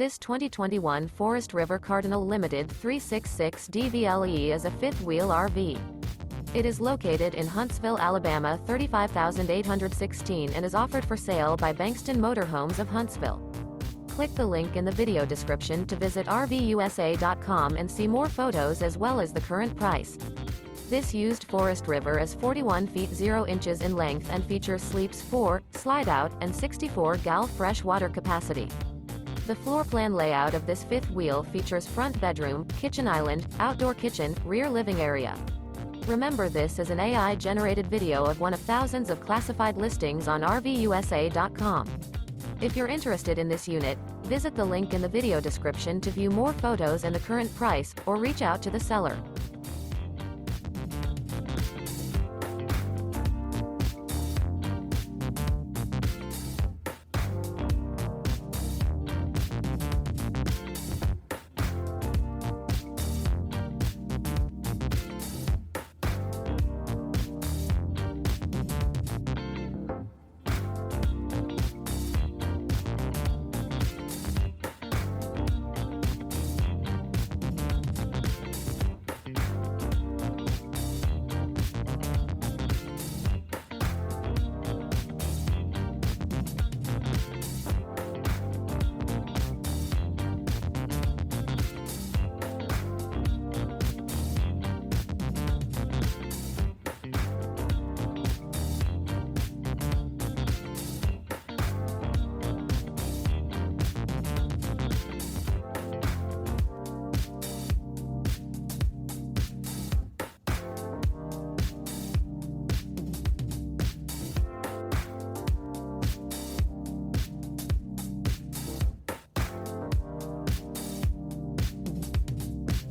This 2021 Forest River Cardinal Limited 366 DVLE is a fifth-wheel RV. It is located in Huntsville, Alabama 35816 and is offered for sale by Bankston Motorhomes of Huntsville. Click the link in the video description to visit RVUSA.com and see more photos as well as the current price. This used Forest River is 41 feet 0 inches in length and features sleeps 4, Slideout, and 64 gal fresh water capacity. The floor plan layout of this fifth wheel features front bedroom, kitchen island, outdoor kitchen, rear living area. Remember, this is an AI-generated video of one of thousands of classified listings on RVUSA.com. If you're interested in this unit, visit the link in the video description to view more photos and the current price, or reach out to the seller.